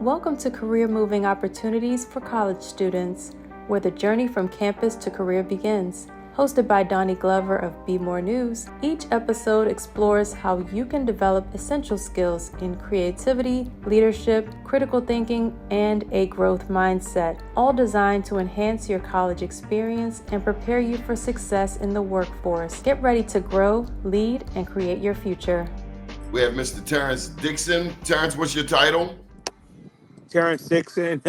Welcome to Career Moving Opportunities for College Students, where the journey from campus to career begins. Hosted by Donnie Glover of Be More News, each episode explores how you can develop essential skills in creativity, leadership, critical thinking, and a growth mindset, all designed to enhance your college experience and prepare you for success in the workforce. Get ready to grow, lead, and create your future. We have Mr. Terence Dickson. Terence, what's your title? Terence Dickson,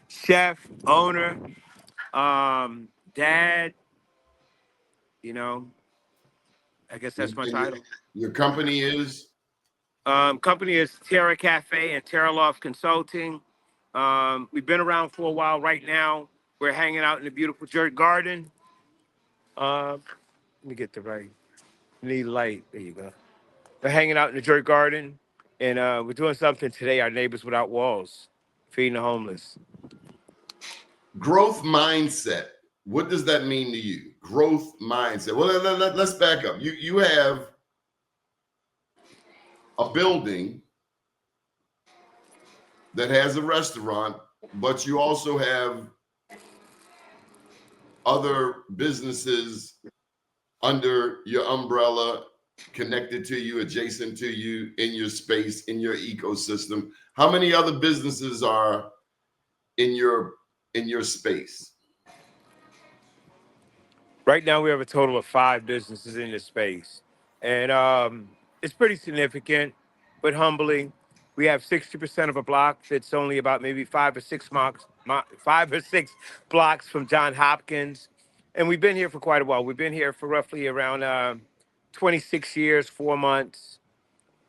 chef, owner, dad, I guess that's my title. Your company is? Company is Terra Cafe and Terra Loft Consulting. We've been around for a while. Right now, we're hanging out in the beautiful Dirt Garden. Let me get the right. Need light. There you go. We're hanging out in the Dirt Garden, and we're doing something today. Our Neighbors Without Walls, feeding the homeless. Growth mindset. What does that mean to you? Growth mindset. Well, let's back up. You have a building that has a restaurant, but you also have other businesses under your umbrella, connected to you, adjacent to you, in your space, in your ecosystem. How many other businesses are in your space? Right now, we have a total of 5 businesses in this space, and it's pretty significant, but humbling. We have 60% of a block that's only about maybe 5 or 6 blocks from Johns Hopkins, and we've been here for quite a while. We've been here for roughly around 26 years, 4 months,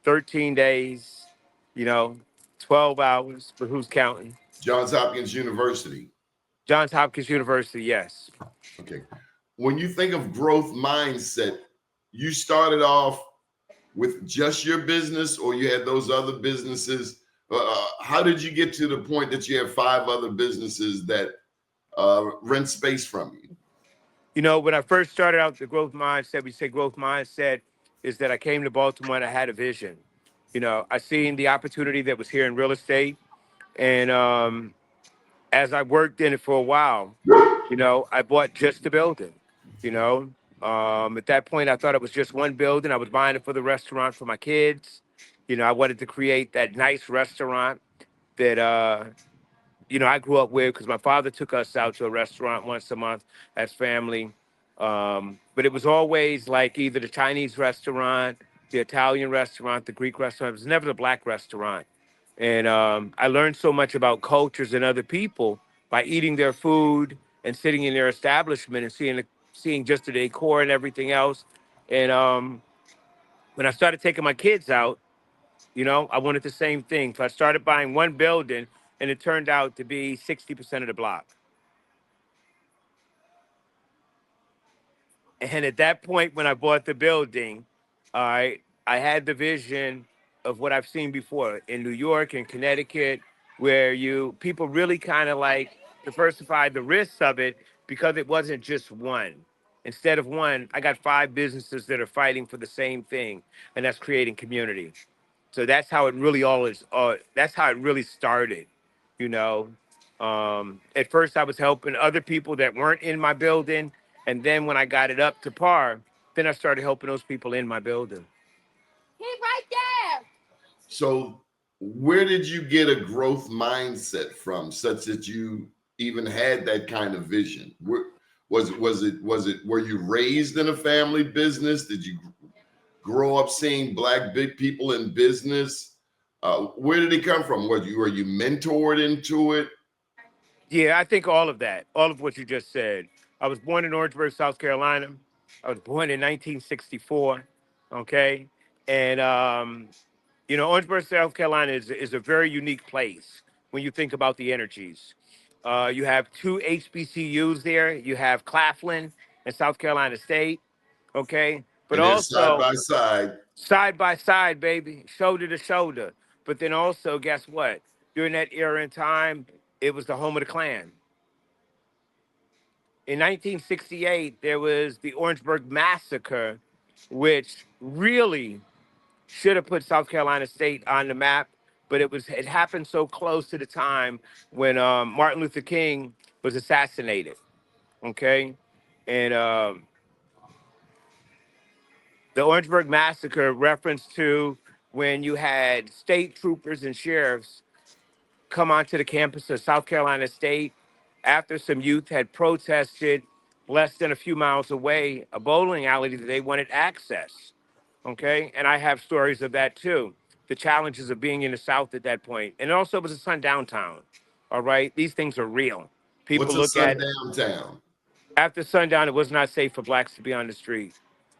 13 days, 12 hours, but who's counting? Johns Hopkins University. Johns Hopkins University, yes. Okay. When you think of growth mindset, you started off with just your business, or you had those other businesses? How did you get to the point that you have 5 other businesses that rent space from you? When I first started out the growth mindset, we say growth mindset is that I came to Baltimore and I had a vision. I seen the opportunity that was here in real estate. And as I worked in it for a while, I bought just the building. At that point, I thought it was just one building. I was buying it for the restaurant for my kids. I wanted to create that nice restaurant that, I grew up with, because my father took us out to a restaurant once a month as family. But it was always like either the Chinese restaurant, the Italian restaurant, the Greek restaurant. It was never the Black restaurant. And I learned so much about cultures and other people by eating their food and sitting in their establishment and seeing just the decor and everything else. And when I started taking my kids out, I wanted the same thing. So I started buying one building, and it turned out to be 60% of the block. And at that point, when I bought the building, I had the vision of what I've seen before in New York and Connecticut, where people really kind of like diversified the risks of it, because it wasn't just one. Instead of one, I got 5 businesses that are fighting for the same thing, and that's creating community. So that's how it really all is. That's how it really started. You know, at first I was helping other people that weren't in my building, and then when I got it up to par, then I started helping those people in my building. He's right there. So where did you get a growth mindset from, such that you even had that kind of vision? Were you raised in a family business? Did you grow up seeing Black big people in business? Where did it come from? Were you mentored into it? Yeah, I think all of that, all of what you just said. I was born in Orangeburg, South Carolina. I was born in 1964. Okay. And, Orangeburg, South Carolina is a very unique place when you think about the energies. You have 2 HBCUs there. You have Claflin and South Carolina State. Okay. But And they're also side by side, baby, shoulder to shoulder. But then also, guess what? During that era and time, it was the home of the Klan. In 1968, there was the Orangeburg Massacre, which really should have put South Carolina State on the map. but it happened so close to the time when Martin Luther King was assassinated. Okay, and the Orangeburg massacre reference to when you had state troopers and sheriffs come onto the campus of South Carolina State after some youth had protested less than a few miles away a bowling alley that they wanted access. Okay, and I have stories of that too. The challenges of being in the South at that point, and also it was a sundown town. All right, these things are real. People What's a look at sundown town? after sundown, it was not safe for blacks to be on the street.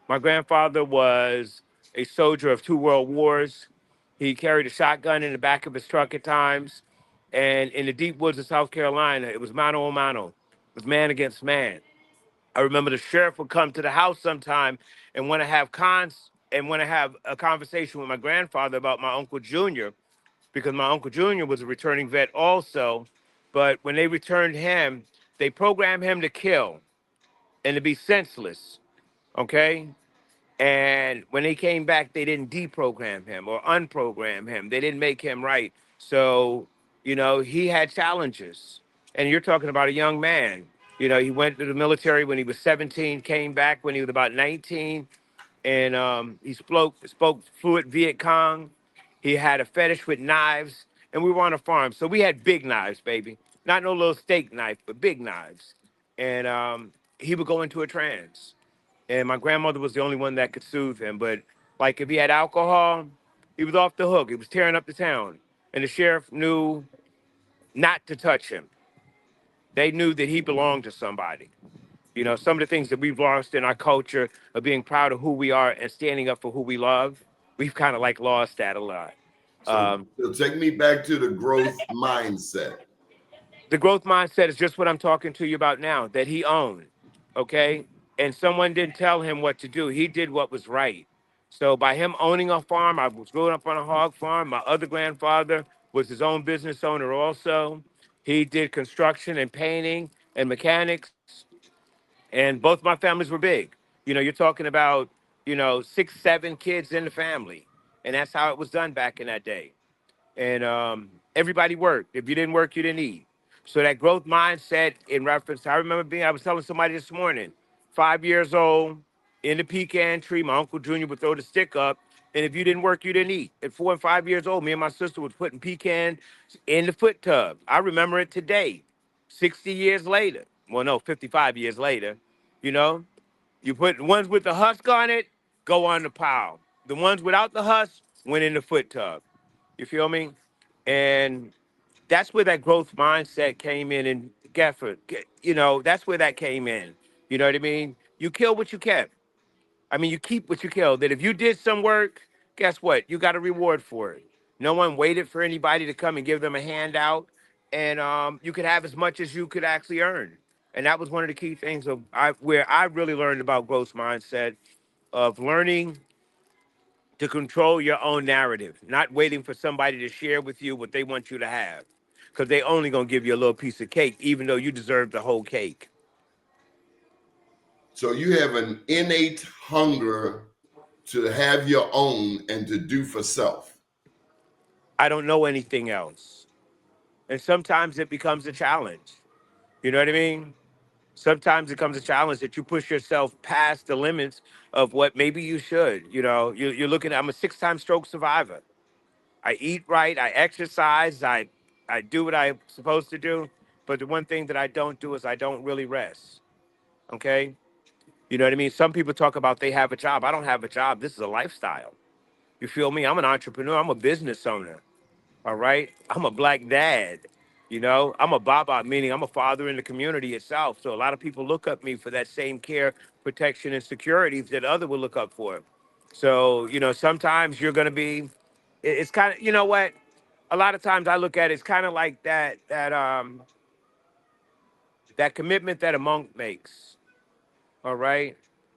My grandfather was a soldier of 2 world wars. He carried a shotgun in the back of his truck at times. And in the deep woods of South Carolina, it was mano a mano. It was man against man. I remember the sheriff would come to the house sometime and want to have a conversation with my grandfather about my Uncle Junior, because my Uncle Junior was a returning vet also. But when they returned him, they programmed him to kill and to be senseless. Okay. And when they came back, they didn't deprogram him or unprogram him. They didn't make him right. So, he had challenges. And you're talking about a young man. He went to the military when he was 17, came back when he was about 19, and he spoke fluent Viet Cong. He had a fetish with knives, and we were on a farm, so we had big knives, baby. Not no little steak knife, but big knives. And he would go into a trance, and my grandmother was the only one that could soothe him. But like if he had alcohol, he was off the hook. He was tearing up the town, and the sheriff knew not to touch him. They knew that he belonged to somebody. Some of the things that we've lost in our culture of being proud of who we are and standing up for who we love, we've kind of like lost that a lot. So, Um, so take me back to the growth mindset. the growth mindset is just what I'm talking to you about now, that he owned, okay? And someone didn't tell him what to do. He did what was right. So by him owning a farm, I was growing up on a hog farm. My other grandfather was his own business owner also. He did construction and painting and mechanics, and both my families were big. You're talking about, 6, 7 kids in the family. And that's how it was done back in that day. And everybody worked. If you didn't work, you didn't eat. So that growth mindset in reference, I was telling somebody this morning, 5 years old, in the pecan tree, my Uncle Junior would throw the stick up. And if you didn't work, you didn't eat. At 4 and 5 years old, me and my sister was putting pecans in the foot tub. I remember it today, 60 years later. Well, no, 55 years later. You know, you put the ones with the husk on it, go on the pile. The ones without the husk went in the foot tub. You feel me? And that's where that growth mindset came in. And Gafford, that's where that came in. You know what I mean? You kill what you kept. I mean, you keep what you kill. That if you did some work, guess what? You got a reward for it. No one waited for anybody to come and give them a handout. And you could have as much as you could actually earn. And that was one of the key things where I really learned about growth mindset, of learning to control your own narrative, not waiting for somebody to share with you what they want you to have. Because they only gonna give you a little piece of cake, even though you deserve the whole cake. So you have an innate hunger to have your own and to do for self. I don't know anything else. And sometimes it becomes a challenge. You know what I mean? Sometimes it becomes a challenge that you push yourself past the limits of what maybe you should. You're looking at, I'm a 6-time stroke survivor. I eat right, I exercise, I do what I'm supposed to do. But the one thing that I don't do is I don't really rest. Okay? You know what I mean? Some people talk about they have a job. I don't have a job. This is a lifestyle. You feel me? I'm an entrepreneur. I'm a business owner. All right? I'm a black dad. I'm a baba, meaning I'm a father in the community itself. So a lot of people look up me for that same care, protection, and security that other will look up for. So, sometimes you're going to be, it's kind of, you know what? A lot of times I look at it, it's kind of like that commitment that a monk makes. All right?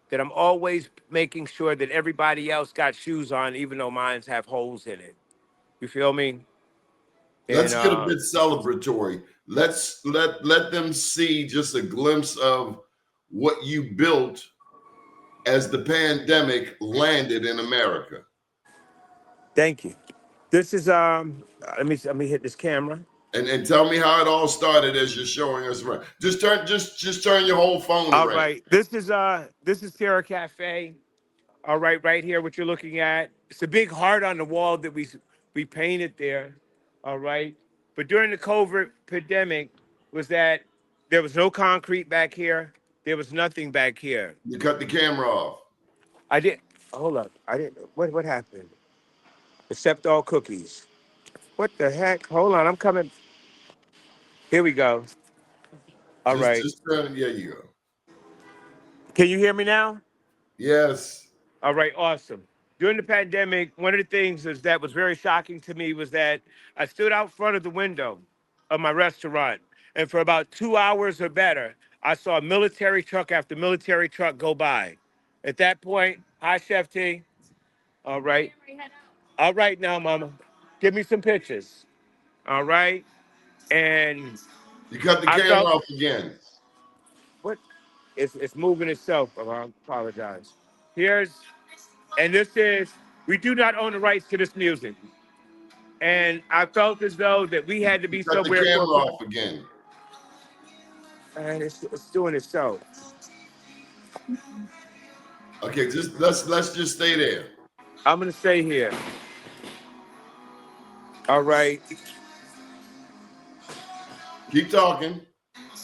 That I'm always making sure that everybody else got shoes on, even though mines have holes in it. You feel me? And Let's get a bit celebratory. Let them see just a glimpse of what you built as the pandemic landed in America. thank you. This is let me hit this camera. And tell me how it all started as you're showing us around. Just turn your whole phone All around. right. This is Terra Cafe. All right here, what you're looking at. It's a big heart on the wall that we painted there. All right. But during the COVID pandemic, was that there was no concrete back here. There was nothing back here. You cut the camera off. I did. Hold up. I didn't. What happened? Except all cookies. What the heck? Hold on. I'm coming. Here we go. All right. Just turn it. Yeah, you go. Can you hear me now? Yes. All right, awesome. During the pandemic, one of the things that was very shocking to me was that I stood out front of the window of my restaurant, and for about 2 hours or better, I saw military truck after military truck go by. At that point, hi, Chef T. All right. All right now, Mama. Give me some pictures. All right. And You cut the I camera felt off again. what it's moving itself. Oh, I apologize. Here's and this is we do not own the rights to this music. And I felt as though that we had to You be cut the somewhere for. camera off again. And it's doing itself. Okay, just let's just stay there. I'm gonna stay here. All right. Keep talking.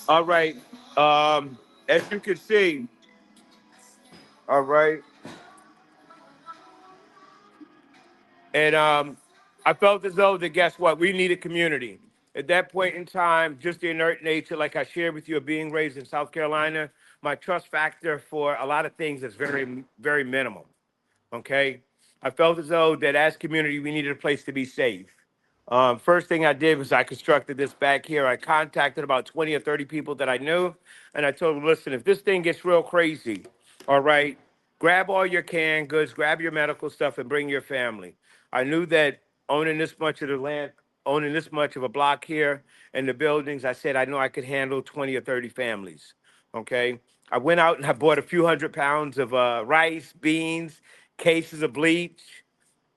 All right. As you can see, all right. And I felt as though that guess what? We needed community. At that point in time, just the inert nature, like I shared with you, of being raised in South Carolina, my trust factor for a lot of things is very, very minimal. Okay. I felt as though that as community, we needed a place to be safe. First thing I did was I constructed this back here. I contacted about 20 or 30 people that I knew, and I told them, listen, if this thing gets real crazy, all right, grab all your canned goods, grab your medical stuff, and bring your family. I knew that owning this much of the land, owning this much of a block here and the buildings, I said I know I could handle 20 or 30 families. Okay. I went out and I bought a few 100 pounds of rice, beans, cases of bleach,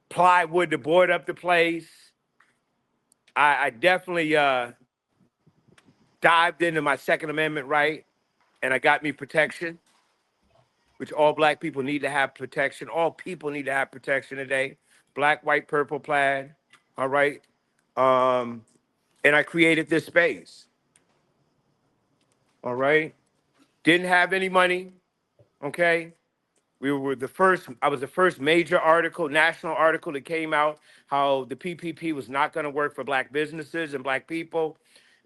plywood to board up the place. I definitely dived into my Second Amendment right, and I got me protection, which all black people need to have protection. All people need to have protection today. Black, white, purple, plaid. All right. Um, and I created this space. All right. Didn't have any money. Okay. We were the first, I was the first major article, national article that came out how the PPP was not going to work for black businesses and black people.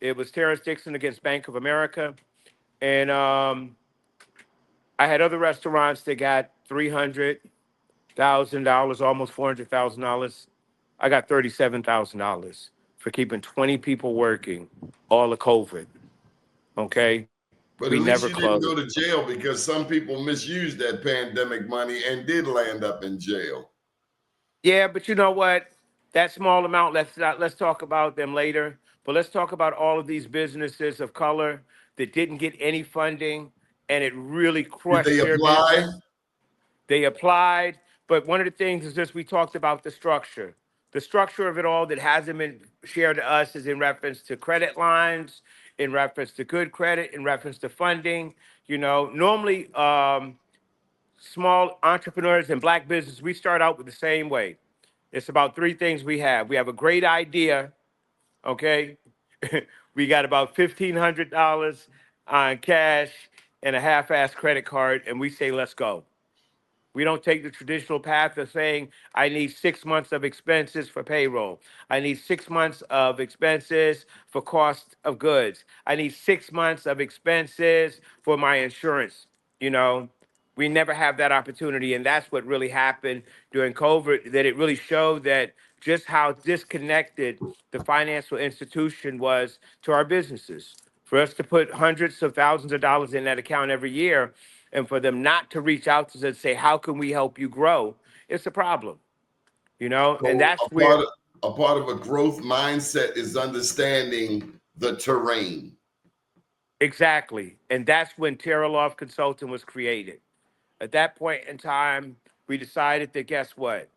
It was Terence Dickson against Bank of America. And I had other restaurants that got $300,000, almost $400,000. I got $37,000 for keeping 20 people working all of COVID. Okay. But We at least never you didn't go closed. to jail because some people misused that pandemic money and did land up in jail. Yeah, but you know what? That small amount, let's talk about them later. But let's talk about all of these businesses of color that didn't get any funding and it really Did they crushed their apply? business. They applied, but one of the things is just we talked about the structure. The structure of it all that hasn't been shared to us is in reference to credit lines, in reference to good credit, in reference to funding. You know, normally small entrepreneurs and black business, we start out with the same way. It's about three things we have. We have a great idea, okay? We got about $1,500 on cash and a half-ass credit card, and we say, let's go. We don't take the traditional path of saying, I need 6 months of expenses for payroll. I need 6 months of expenses for cost of goods. I need 6 months of expenses for my insurance. You know, we never have that opportunity. And that's what really happened during COVID, that it really showed that just how disconnected the financial institution was to our businesses. For us to put hundreds of thousands of dollars in that account every year and for them not to reach out to us and say, how can we help you grow? It's a problem, you know? And So that's where a part of a growth mindset is understanding the terrain. exactly. And that's when Terraloff Consulting was created. At that point in time, we decided that guess what?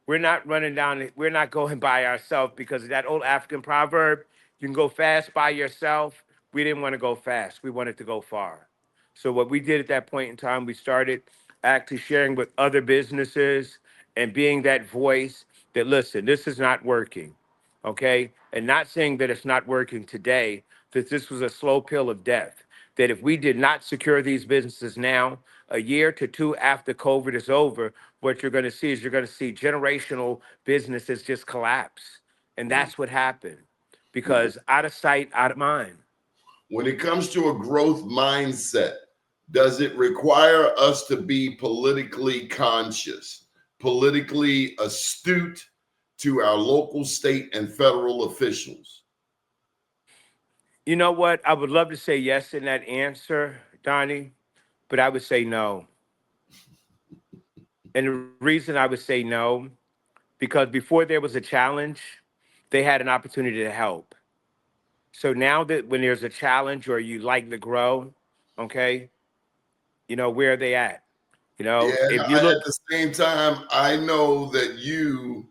We're not running down, we're not going by ourselves because of that old African proverb, you can go fast by yourself. We didn't want to go fast. We wanted to go far. So what we did at that point in time, we started actually sharing with other businesses and being that voice that, listen, this is not working, okay? And not saying that it's not working today, that this was a slow pill of death, that if we did not secure these businesses now, a year to two after COVID is over, what you're going to see is you're going to see generational businesses just collapse. And Mm. that's what happened because out of sight, out of mind. When it comes to a growth mindset, does it require us to be politically conscious, politically astute to our local, state, and federal officials? You know what? I would love to say yes in that answer, Donnie, but I would say no. And the reason I would say no, because before there was a challenge, they had an opportunity to help. So now that when there's a challenge or you like to grow, okay, where are they at? Yeah, If you at look, the same time, I know that you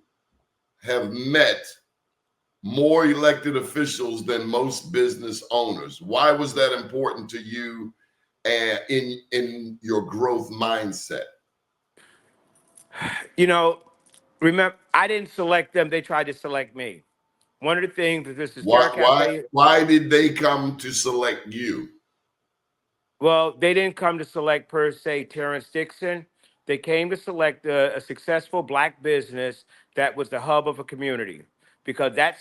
have met more elected officials than most business owners. Why was that important to you and in your growth mindset? you know, remember, I didn't select them, they tried to select me. One of the things that this is Why Terra why Cafe. why did they come to select you? Well, they didn't come to select per se Terence Dickson. They came to select a successful black business that was the hub of a community, because that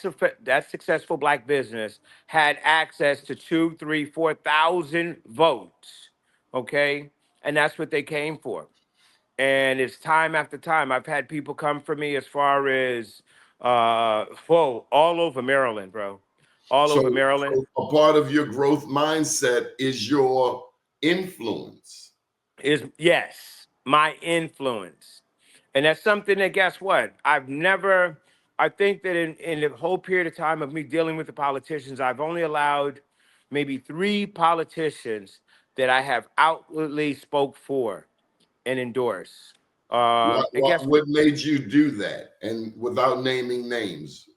successful black business had access to 2, 3, 4,000 votes. Okay, and that's what they came for. And it's time after time. I've had people come for me as far as all over Maryland, bro, all So, over Maryland. so a part of your growth mindset is your influence. Is yes, my influence. And that's something that, guess what? I think that in the whole period of time of me dealing with the politicians, I've only allowed maybe 3 politicians that I have outwardly spoke for and endorsed. And guess What made you do that? And without naming names.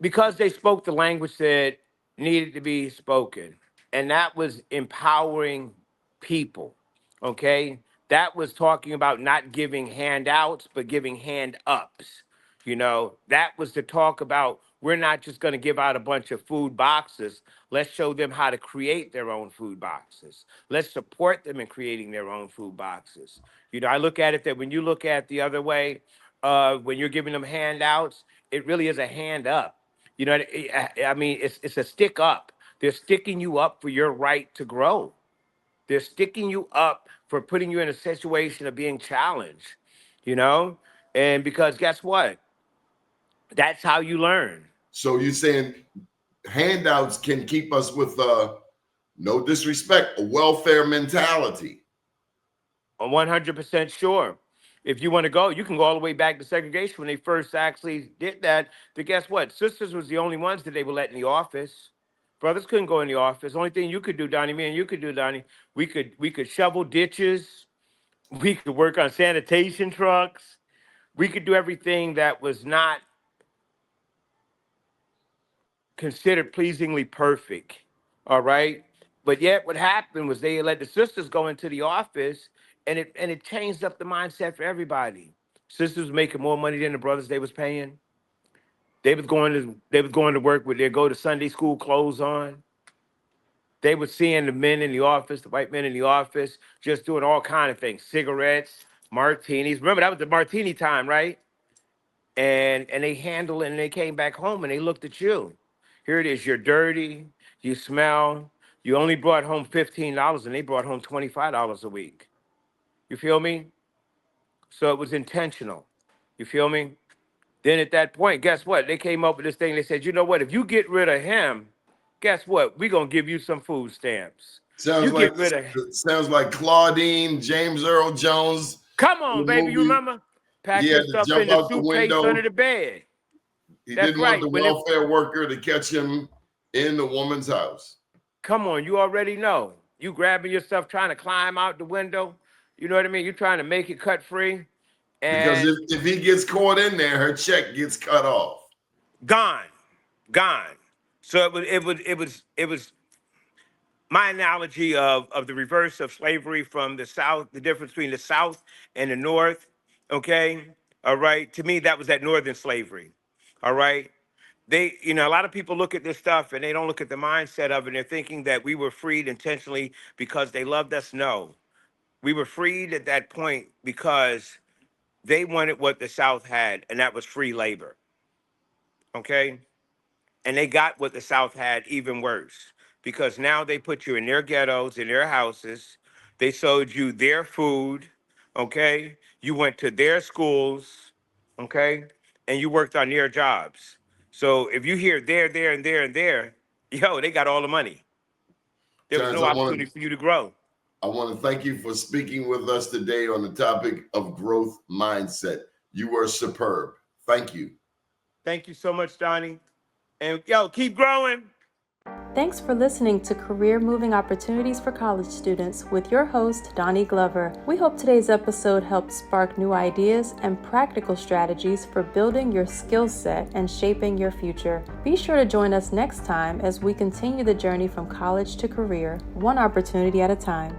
because they spoke the language that needed to be spoken, and that was empowering people. Okay, that was talking about not giving handouts but giving hand ups. That was to talk about, we're not just going to give out a bunch of food boxes. Let's show them how to create their own food boxes. Let's support them in creating their own food boxes. I look at it that when you look at the other way, when you're giving them handouts, it really is a hand up. I mean, it's a stick up. They're sticking you up for your right to grow. They're sticking you up for putting you in a situation of being challenged, you know? And because guess what? That's how you learn. So you're saying handouts can keep us with no disrespect, a welfare mentality. I'm 100% sure. If you want to go, you can go all the way back to segregation when they first actually did that. But guess what? Sisters was the only ones that they would let in the office. Brothers couldn't go in the office. Only thing you could do, Donnie, me and you could do, Donnie, we could shovel ditches. We could work on sanitation trucks. We could do everything that was not considered pleasingly perfect. All right. But yet what happened was they let the sisters go into the office, and it changed up the mindset for everybody. Sisters was making more money than the brothers they was paying. They was going to work with their go to Sunday school clothes on. They were seeing the men in the office, the white men in the office, just doing all kind of things, cigarettes, martinis. Remember that was the martini time, right? And they handled it, and they came back home and they looked at you. Here it is, you're dirty, you smell, you only brought home $15 and they brought home $25 a week. You feel me? So it was intentional. You feel me? Then at that point, guess what? They came up with this thing. They said, you know what? If you get rid of him, guess what? We're gonna give you some food stamps. Sounds You like get rid of Claudine, James Earl Jones Come in on, the baby. You movie. remember? He Pack had your to stuff jump in the out the suitcase window. under the bed. He That's didn't want right. the When it welfare worker to catch him in the woman's house. Come on, you already know. You grabbing yourself, trying to climb out the window. You know what I mean? You're trying to make it cut free. Because And if he gets caught in there, her check gets cut off. gone, gone. So it was my analogy of the reverse of slavery from the South, the difference between the South and the North. Okay, all right. To me, that was that Northern slavery. All right. A lot of people look at this stuff and they don't look at the mindset of it. And they're thinking that we were freed intentionally because they loved us. No, we were freed at that point because they wanted what the South had, and that was free labor. Okay. And they got what the South had even worse because now they put you in their ghettos, in their houses. They sold you their food. Okay. You went to their schools. Okay. And you worked on their jobs. So if you hear there, and there, and there, yo, they got all the money. There was Terence, no opportunity for you to grow. I want to thank you for speaking with us today on the topic of growth mindset. You were superb. Thank you. Thank you so much, Donnie. And yo, keep growing. Thanks for listening to Career Moving Opportunities for College Students with your host, Donnie Glover. We hope today's episode helped spark new ideas and practical strategies for building your skill set and shaping your future. Be sure to join us next time as we continue the journey from college to career, one opportunity at a time.